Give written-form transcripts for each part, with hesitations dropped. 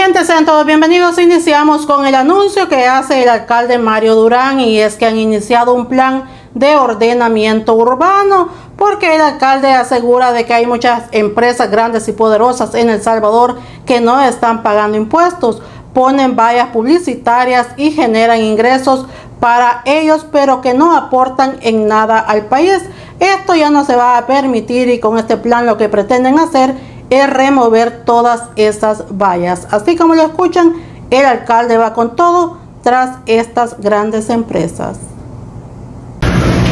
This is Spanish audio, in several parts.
Gente, sean todos bienvenidos. Iniciamos con el anuncio que hace el alcalde Mario Durán, y es que han iniciado un plan de ordenamiento urbano, porque el alcalde asegura de que hay muchas empresas grandes y poderosas en El Salvador que no están pagando impuestos, ponen vallas publicitarias y generan ingresos para ellos, pero que no aportan en nada al país. Esto ya no se va a permitir, y con este plan lo que pretenden hacer es remover todas esas vallas. Así como lo escuchan, el alcalde va con todo tras estas grandes empresas.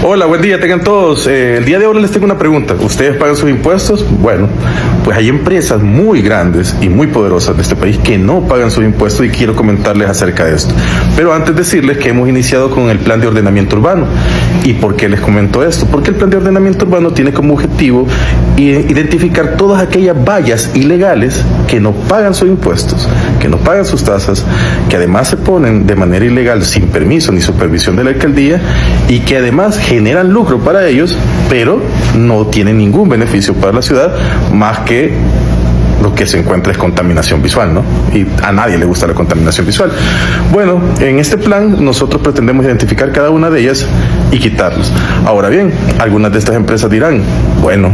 Hola, buen día, tengan todos. El día de hoy les tengo una pregunta. ¿Ustedes pagan sus impuestos? Bueno, pues hay empresas muy grandes y muy poderosas de este país que no pagan sus impuestos, y quiero comentarles acerca de esto. Pero antes decirles que hemos iniciado con el plan de ordenamiento urbano. ¿Y por qué les comento esto? Porque el plan de ordenamiento urbano tiene como objetivo identificar todas aquellas vallas ilegales que no pagan sus impuestos, que no pagan sus tasas, que además se ponen de manera ilegal sin permiso ni supervisión de la alcaldía, y que además generan lucro para ellos, pero no tienen ningún beneficio para la ciudad, más que lo que se encuentra es contaminación visual, ¿no? Y a nadie le gusta la contaminación visual. Bueno, en este plan nosotros pretendemos identificar cada una de ellas y quitarlas. Ahora bien, algunas de estas empresas dirán, bueno,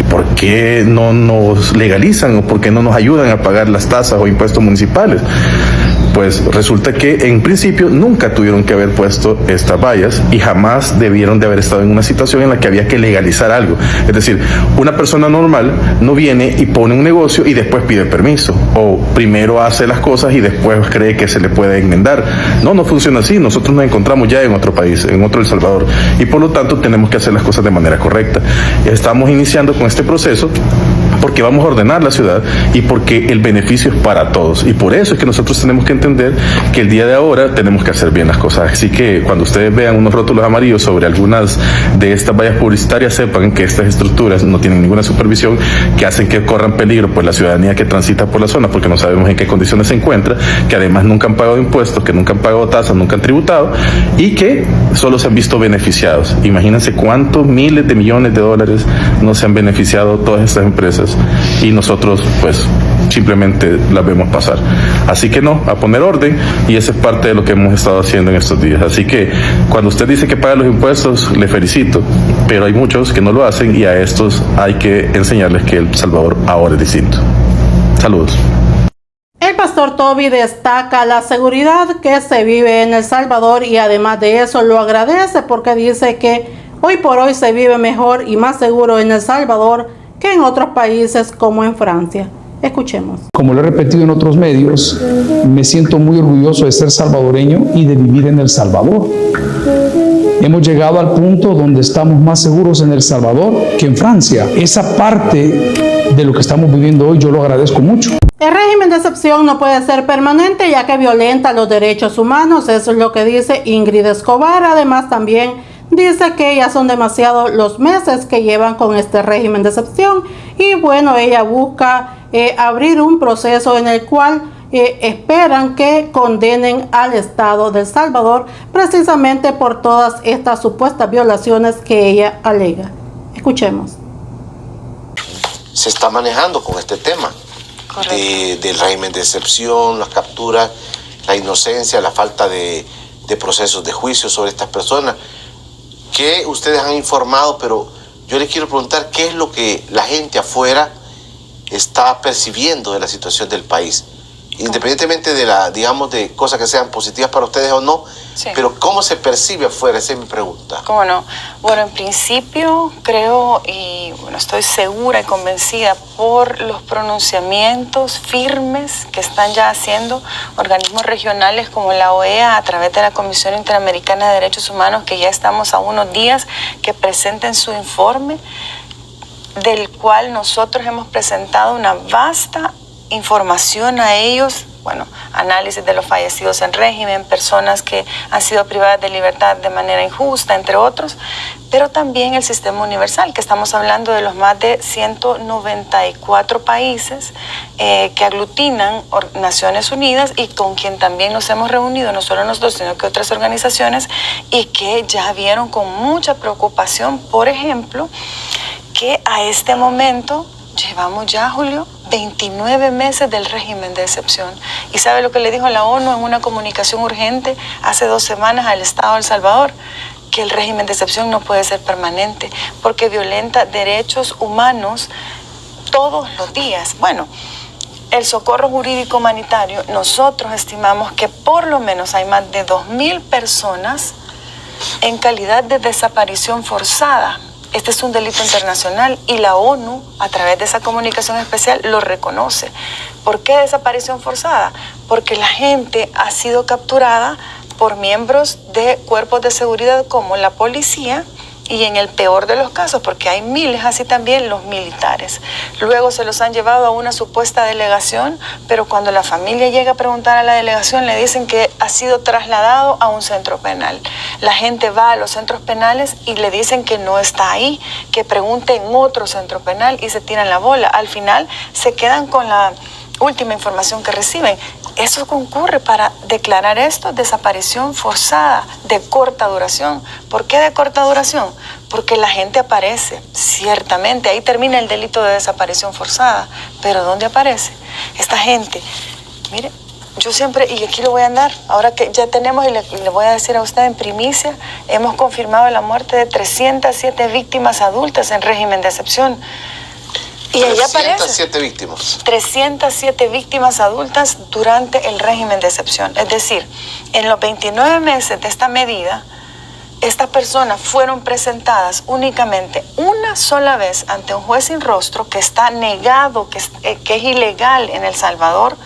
¿por qué no nos legalizan o por qué no nos ayudan a pagar las tasas o impuestos municipales? Pues resulta que en principio nunca tuvieron que haber puesto estas vallas, y jamás debieron de haber estado en una situación en la que había que legalizar algo. Es decir, una persona normal no viene y pone un negocio y después pide permiso, o primero hace las cosas y después cree que se le puede enmendar. No, no funciona así. Nosotros nos encontramos ya en otro país, en otro El Salvador, y por lo tanto tenemos que hacer las cosas de manera correcta. Estamos iniciando con este proceso porque vamos a ordenar la ciudad y porque el beneficio es para todos, y por eso es que nosotros tenemos que entender que el día de ahora tenemos que hacer bien las cosas. Así que cuando ustedes vean unos rótulos amarillos sobre algunas de estas vallas publicitarias, sepan que estas estructuras no tienen ninguna supervisión, que hacen que corran peligro pues la ciudadanía que transita por la zona, porque no sabemos en qué condiciones se encuentra, que además nunca han pagado impuestos, que nunca han pagado tasas, nunca han tributado, y que solo se han visto beneficiados. Imagínense cuántos miles de millones de dólares no se han beneficiado todas estas empresas, y nosotros pues simplemente las vemos pasar. Así que no, a poner orden, y eso es parte de lo que hemos estado haciendo en estos días. Así que cuando usted dice que paga los impuestos, le felicito, pero hay muchos que no lo hacen, y a estos hay que enseñarles que El Salvador ahora es distinto. Saludos. El pastor Toby destaca la seguridad que se vive en El Salvador, y además de eso lo agradece porque dice que hoy por hoy se vive mejor y más seguro en El Salvador que en otros países como en Francia. Escuchemos. Como lo he repetido en otros medios, me siento muy orgulloso de ser salvadoreño y de vivir en El Salvador. Hemos llegado al punto donde estamos más seguros en El Salvador que en Francia. Esa parte de lo que estamos viviendo hoy yo lo agradezco mucho. El régimen de excepción no puede ser permanente, ya que violenta los derechos humanos. Eso es lo que dice Ingrid Escobar. Además, también dice que ya son demasiados los meses que llevan con este régimen de excepción, y bueno, ella busca abrir un proceso en el cual esperan que condenen al Estado de El Salvador precisamente por todas estas supuestas violaciones que ella alega. Escuchemos. Se está manejando con este tema del régimen de excepción, las capturas, la inocencia, la falta de procesos de juicio sobre estas personas, que ustedes han informado, pero yo les quiero preguntar qué es lo que la gente afuera está percibiendo de la situación del país, independientemente de de cosas que sean positivas para ustedes o no, sí. Pero ¿cómo se percibe afuera? Esa es mi pregunta. ¿Cómo no? Bueno, en principio creo y estoy segura y convencida por los pronunciamientos firmes que están ya haciendo organismos regionales como la OEA a través de la Comisión Interamericana de Derechos Humanos, que ya estamos a unos días que presenten su informe, del cual nosotros hemos presentado una vasta información a ellos, análisis de los fallecidos en régimen, personas que han sido privadas de libertad de manera injusta, entre otros, pero también el sistema universal, que estamos hablando de los más de 194 países que aglutinan Naciones Unidas, y con quien también nos hemos reunido, no solo nosotros, sino que otras organizaciones, y que ya vieron con mucha preocupación, por ejemplo, que a este momento Llevamos ya, Julio, 29 meses del régimen de excepción. ¿Y sabe lo que le dijo la ONU en una comunicación urgente hace 2 semanas al Estado de El Salvador? Que el régimen de excepción no puede ser permanente porque violenta derechos humanos todos los días. Bueno, el socorro jurídico humanitario, nosotros estimamos que por lo menos hay más de 2.000 personas en calidad de desaparición forzada. Este es un delito internacional y la ONU, a través de esa comunicación especial, lo reconoce. ¿Por qué desaparición forzada? Porque la gente ha sido capturada por miembros de cuerpos de seguridad como la policía y en el peor de los casos, porque hay miles así también, los militares. Luego se los han llevado a una supuesta delegación, pero cuando la familia llega a preguntar a la delegación le dicen que ha sido trasladado a un centro penal. La gente va a los centros penales y le dicen que no está ahí, que pregunte en otro centro penal y se tiran la bola. Al final se quedan con la última información que reciben. Eso concurre para declarar esto desaparición forzada de corta duración. ¿Por qué de corta duración? Porque la gente aparece, ciertamente, ahí termina el delito de desaparición forzada, pero ¿dónde aparece? Esta gente, mire, yo siempre, y aquí lo voy a andar, ahora que ya tenemos, y le voy a decir a usted en primicia, hemos confirmado la muerte de 307 víctimas adultas en régimen de excepción. Y allá aparece 307 víctimas. 307 víctimas adultas durante el régimen de excepción. Es decir, en los 29 meses de esta medida, estas personas fueron presentadas únicamente una sola vez ante un juez sin rostro que está negado, que es ilegal en El Salvador.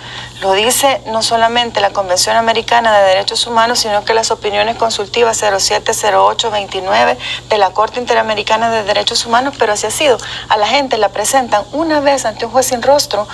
Lo dice no solamente la Convención Americana de Derechos Humanos, sino que las opiniones consultivas 070829 de la Corte Interamericana de Derechos Humanos, pero así ha sido. A la gente la presentan una vez ante un juez sin rostro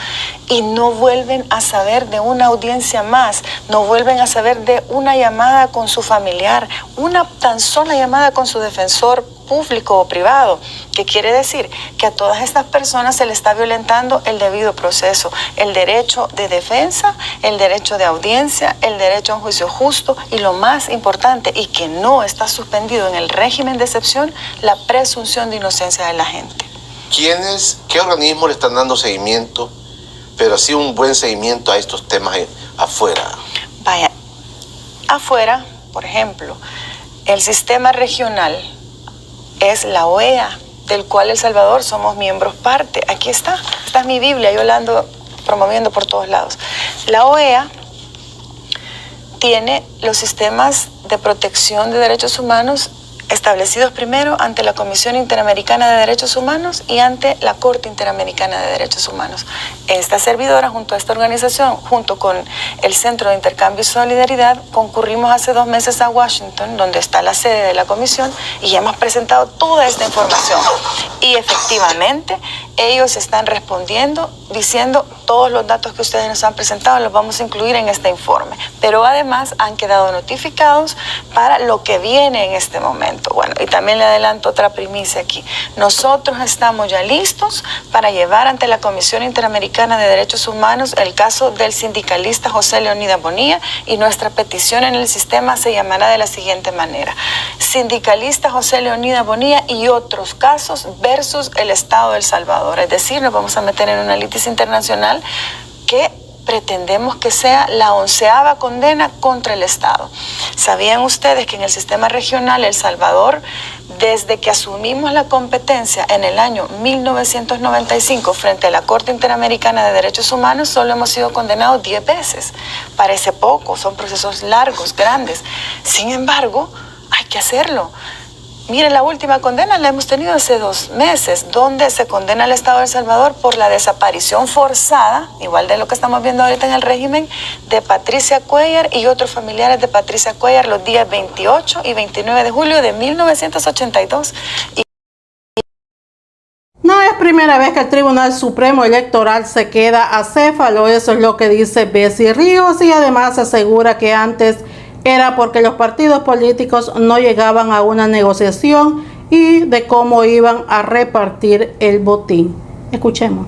y no vuelven a saber de una audiencia más, no vuelven a saber de una llamada con su familiar, una tan sola llamada con su defensor público o privado, que quiere decir que a todas estas personas se les está violentando el debido proceso, el derecho de defensa, el derecho de audiencia, el derecho a un juicio justo y lo más importante, y que no está suspendido en el régimen de excepción, la presunción de inocencia de la gente. ¿Qué organismos le están dando seguimiento, pero así un buen seguimiento a estos temas afuera? Vaya, afuera, por ejemplo, el sistema regional es la OEA, del cual El Salvador somos miembros parte. Aquí está, esta es mi Biblia, yo la ando promoviendo por todos lados. La OEA tiene los sistemas de protección de derechos humanos establecidos primero ante la Comisión Interamericana de Derechos Humanos y ante la Corte Interamericana de Derechos Humanos. Esta servidora, junto a esta organización, junto con el Centro de Intercambio y Solidaridad, concurrimos hace 2 meses a Washington, donde está la sede de la comisión, y hemos presentado toda esta información. Y efectivamente, ellos están respondiendo, diciendo todos los datos que ustedes nos han presentado los vamos a incluir en este informe. Pero además han quedado notificados para lo que viene en este momento. Bueno, y también le adelanto otra primicia aquí. Nosotros estamos ya listos para llevar ante la Comisión Interamericana de Derechos Humanos el caso del sindicalista José Leonidas Bonilla, y nuestra petición en el sistema se llamará de la siguiente manera: sindicalista José Leonidas Bonilla y otros casos versus el Estado de El Salvador. Es decir, nos vamos a meter en una litis internacional que pretendemos que sea la 11ª condena contra el Estado. ¿Sabían ustedes que en el sistema regional El Salvador, desde que asumimos la competencia en el año 1995 frente a la Corte Interamericana de Derechos Humanos, solo hemos sido condenados 10 veces? Parece poco, son procesos largos, grandes. Sin embargo, hay que hacerlo. Miren, la última condena la hemos tenido hace 2 meses, donde se condena al Estado de El Salvador por la desaparición forzada, igual de lo que estamos viendo ahorita en el régimen, de Patricia Cuellar y otros familiares de Patricia Cuellar los días 28 y 29 de julio de 1982. No es primera vez que el Tribunal Supremo Electoral se queda acéfalo, eso es lo que dice Bessie Ríos, y además asegura que antes era porque los partidos políticos no llegaban a una negociación y de cómo iban a repartir el botín. Escuchemos.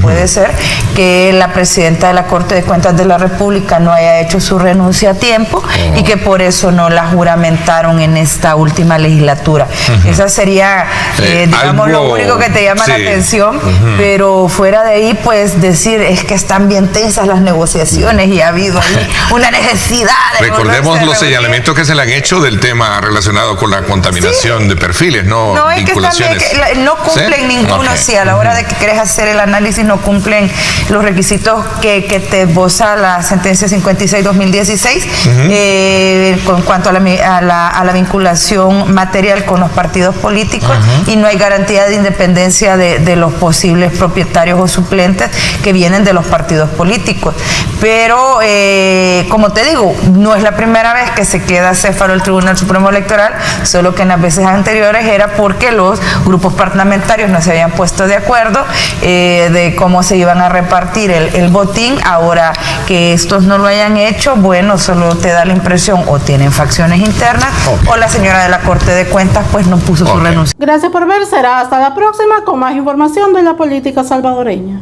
Puede ser que la presidenta de la Corte de Cuentas de la República no haya hecho su renuncia a tiempo y que por eso no la juramentaron en esta última legislatura. Esa sería, digamos, lo único que te llama la atención, pero fuera de ahí, pues decir, es que están bien tensas las negociaciones y ha habido ahí una necesidad de recordemos los señalamientos que se le han hecho del tema relacionado con la contaminación de perfiles, ¿no? No, es que también no cumplen ninguno, si a la hora de que quieres hacer el análisis no cumplen los requisitos que te esboza la sentencia 56-2016 con cuanto a la vinculación material con los partidos políticos y no hay garantía de independencia de los posibles propietarios o suplentes que vienen de los partidos políticos. Pero, como te digo, no es la primera vez que se queda céfalo el Tribunal Supremo Electoral, solo que en las veces anteriores era porque los grupos parlamentarios no se habían puesto de acuerdo de cómo se iban a repartir el botín. Ahora que estos no lo hayan hecho, bueno, solo te da la impresión o tienen facciones internas o la señora de la Corte de Cuentas pues no puso su renuncia. Gracias por ver, será hasta la próxima con más información de la política salvadoreña.